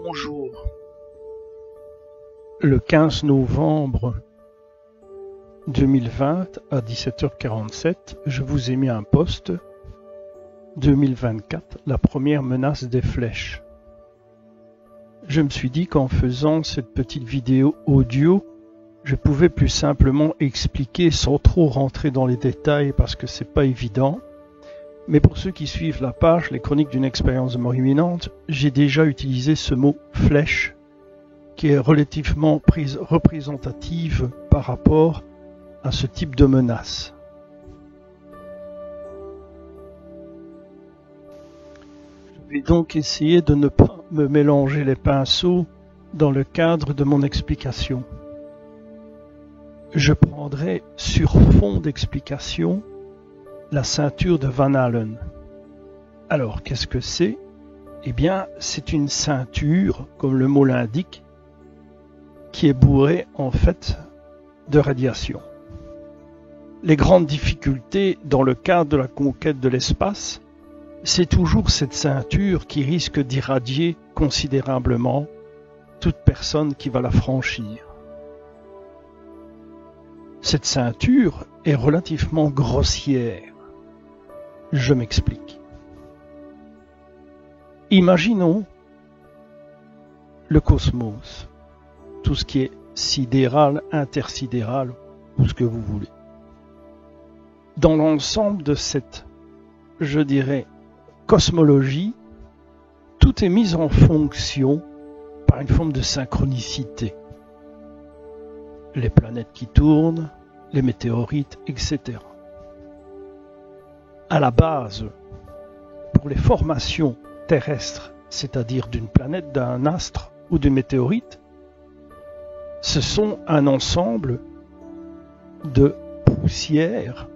Bonjour. Le 15 novembre 2020 à 17h47, je vous ai mis un post 2024, la première menace des flèches. Je me suis dit qu'en faisant cette petite vidéo audio, je pouvais plus simplement expliquer sans trop rentrer dans les détails parce que c'est pas évident. Mais pour ceux qui suivent la page, les chroniques d'une expérience de mort imminente, j'ai déjà utilisé ce mot flèche qui est relativement représentative par rapport à ce type de menace. Je vais donc essayer de ne pas me mélanger les pinceaux dans le cadre de mon explication. Je prendrai sur fond d'explication la ceinture de Van Allen. Alors, qu'est-ce que c'est? Eh bien, c'est une ceinture, comme le mot l'indique, qui est bourrée, en fait, de radiation. Les grandes difficultés dans le cadre de la conquête de l'espace, c'est toujours cette ceinture qui risque d'irradier considérablement toute personne qui va la franchir. Cette ceinture est relativement grossière. Je m'explique. Imaginons le cosmos, tout ce qui est sidéral, intersidéral, ou ce que vous voulez. Dans l'ensemble de cette, je dirais, cosmologie, tout est mis en fonction par une forme de synchronicité. Les planètes qui tournent, les météorites, etc. À la base, pour les formations terrestres, c'est-à-dire d'une planète, d'un astre ou d'une météorite, ce sont un ensemble de poussières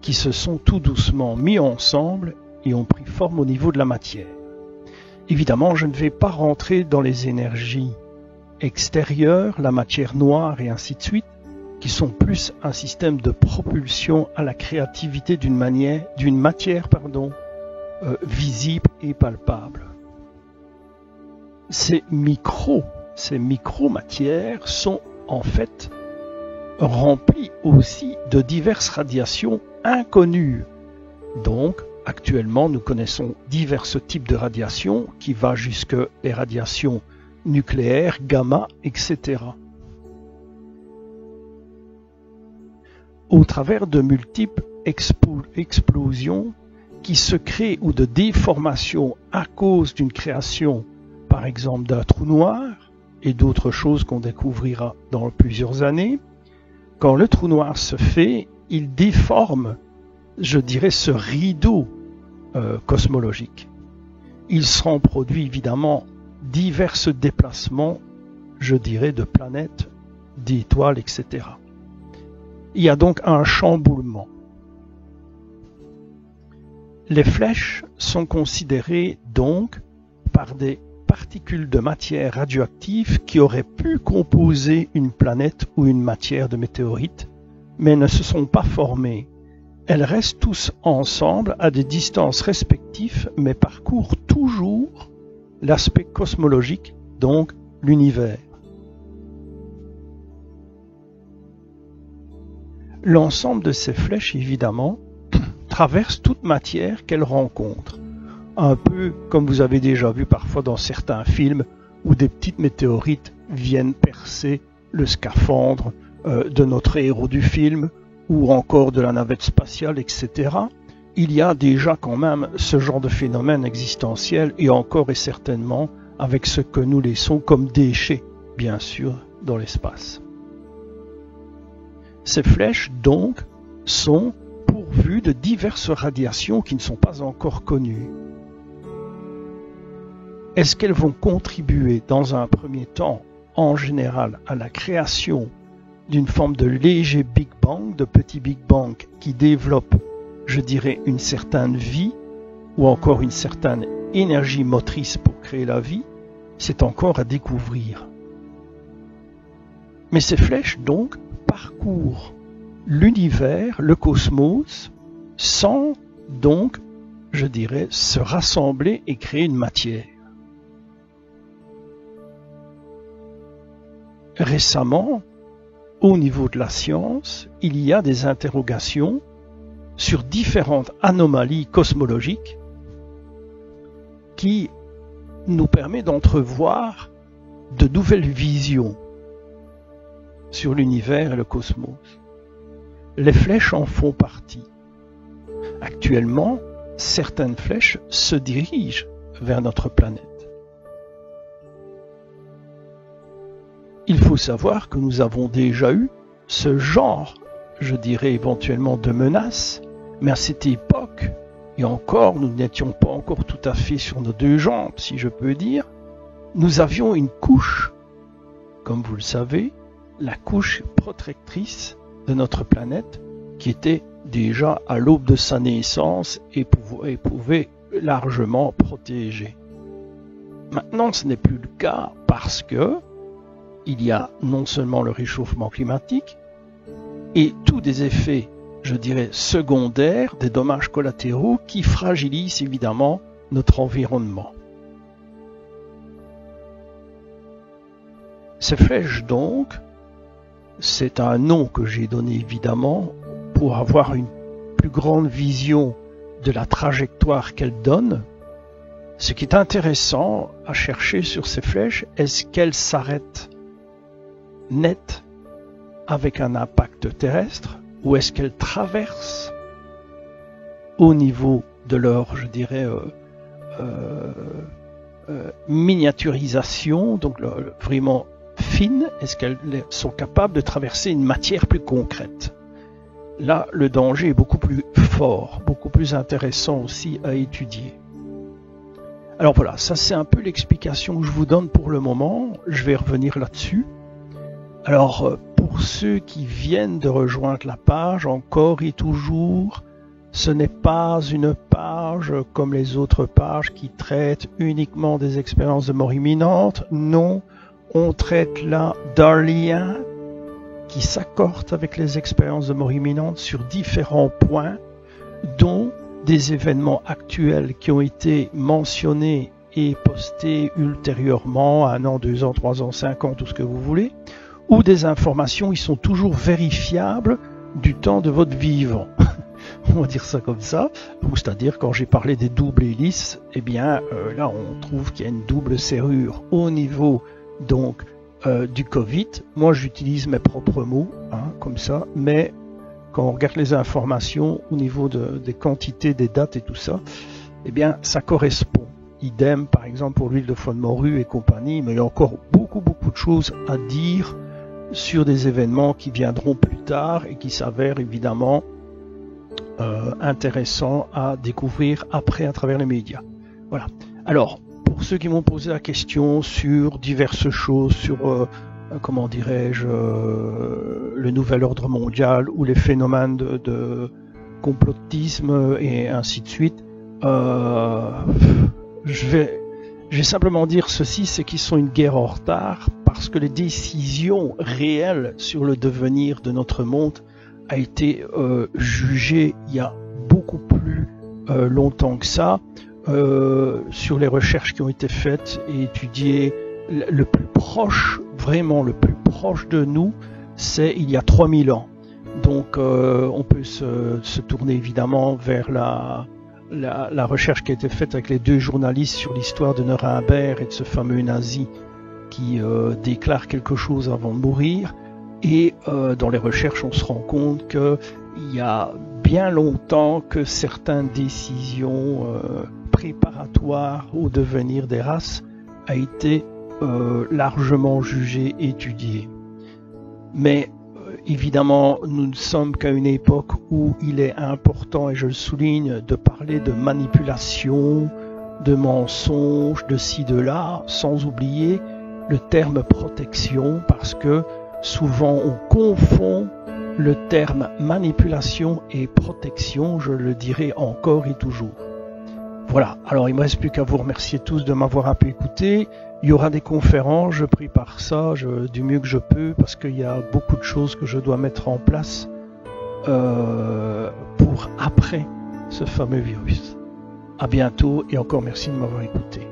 qui se sont tout doucement mis ensemble et ont pris forme au niveau de la matière. Évidemment, je ne vais pas rentrer dans les énergies extérieures, la matière noire et ainsi de suite, qui sont plus un système de propulsion à la créativité d'une matière visible et palpable. Ces micro-matières sont en fait remplies aussi de diverses radiations inconnues. Donc, actuellement, nous connaissons divers types de radiations qui vont jusque les radiations nucléaires, gamma, etc. Au travers de multiples explosions qui se créent ou de déformations à cause d'une création, par exemple d'un trou noir et d'autres choses qu'on découvrira dans plusieurs années. Quand le trou noir se fait, il déforme, je dirais, ce rideau cosmologique. Il s'en produit évidemment divers déplacements, je dirais, de planètes, d'étoiles, etc. Il y a donc un chamboulement. Les flèches sont considérées donc par des particules de matière radioactive qui auraient pu composer une planète ou une matière de météorite, mais ne se sont pas formées. Elles restent tous ensemble à des distances respectives, mais parcourent toujours l'aspect cosmologique, donc l'univers. L'ensemble de ces flèches, évidemment, traverse toute matière qu'elles rencontrent. Un peu comme vous avez déjà vu parfois dans certains films où des petites météorites viennent percer le scaphandre de notre héros du film ou encore de la navette spatiale, etc. Il y a déjà quand même ce genre de phénomène existentiel et encore et certainement avec ce que nous laissons comme déchets, bien sûr, dans l'espace. Ces flèches, donc, sont pourvues de diverses radiations qui ne sont pas encore connues. Est-ce qu'elles vont contribuer dans un premier temps, en général, à la création d'une forme de léger Big Bang, de petit Big Bang qui développe, je dirais, une certaine vie ou encore une certaine énergie motrice pour créer la vie? C'est encore à découvrir. Mais ces flèches, donc, parcourent l'univers, le cosmos, sans donc, je dirais, se rassembler et créer une matière. récemment, au niveau de la science, il y a des interrogations sur différentes anomalies cosmologiques qui nous permettent d'entrevoir de nouvelles visions sur l'univers et le cosmos. Les flèches en font partie. Actuellement, certaines flèches se dirigent vers notre planète. Il faut savoir que nous avons déjà eu ce genre, je dirais éventuellement de menaces, mais à cette époque, et encore, nous n'étions pas encore tout à fait sur nos deux jambes, si je peux dire, nous avions une couche, comme vous le savez, la couche protectrice de notre planète, qui était déjà à l'aube de sa naissance et pouvait largement protéger. Maintenant, ce n'est plus le cas parce que il y a non seulement le réchauffement climatique et tous des effets, je dirais, secondaires, des dommages collatéraux qui fragilisent évidemment notre environnement. Ces flèches donc, c'est un nom que j'ai donné évidemment pour avoir une plus grande vision de la trajectoire qu'elles donnent. Ce qui est intéressant à chercher sur ces flèches, est-ce qu'elles s'arrêtent net avec un impact terrestre ou est-ce qu'elles traversent au niveau de leur, je dirais, miniaturisation, donc vraiment fine, est-ce qu'elles sont capables de traverser une matière plus concrète? Là, le danger est beaucoup plus fort, beaucoup plus intéressant aussi à étudier. Alors voilà, ça c'est un peu l'explication que je vous donne pour le moment. Je vais revenir là-dessus. Alors, pour ceux qui viennent de rejoindre la page, encore et toujours, ce n'est pas une page comme les autres pages qui traitent uniquement des expériences de mort imminente. Non, on traite là d'un lien qui s'accorde avec les expériences de mort imminente sur différents points, dont des événements actuels qui ont été mentionnés et postés ultérieurement, 1 an, 2 ans, 3 ans, 5 ans, tout ce que vous voulez, ou des informations qui sont toujours vérifiables du temps de votre vivant. On va dire ça comme ça. C'est-à-dire, quand j'ai parlé des doubles hélices, eh bien, là, on trouve qu'il y a une double serrure au niveau, donc, du Covid. Moi, j'utilise mes propres mots, comme ça, mais quand on regarde les informations au niveau des quantités, des dates et tout ça, eh bien, ça correspond. Idem, par exemple, pour l'huile de foie de morue et compagnie, mais il y a encore beaucoup de choses à dire sur des événements qui viendront plus tard et qui s'avèrent évidemment intéressants à découvrir après à travers les médias. Voilà. Alors, pour ceux qui m'ont posé la question sur diverses choses, sur comment dirais-je, le nouvel ordre mondial ou les phénomènes de complotisme et ainsi de suite, je vais simplement dire ceci, c'est qu'ils sont une guerre en retard parce que les décisions réelles sur le devenir de notre monde a été jugées il y a beaucoup plus longtemps que ça, sur les recherches qui ont été faites et étudiées. Le plus proche, vraiment le plus proche de nous, c'est il y a 3000 ans. Donc on peut se tourner évidemment vers la recherche qui a été faite avec les 2 journalistes sur l'histoire de Nuremberg et de ce fameux nazi qui déclare quelque chose avant de mourir. Et dans les recherches, on se rend compte qu'il y a bien longtemps que certaines décisions préparatoires au devenir des races a été largement jugées et étudiées. Mais évidemment, nous ne sommes qu'à une époque où il est important, et je le souligne, de parler de manipulation, de mensonges, de ci, de là, sans oublier le terme protection, parce que souvent on confond le terme manipulation et protection, je le dirai encore et toujours. Voilà, alors il ne me reste plus qu'à vous remercier tous de m'avoir un peu écouté. Il y aura des conférences, je prépare ça du mieux que je peux parce qu'il y a beaucoup de choses que je dois mettre en place pour après ce fameux virus. À bientôt et encore merci de m'avoir écouté.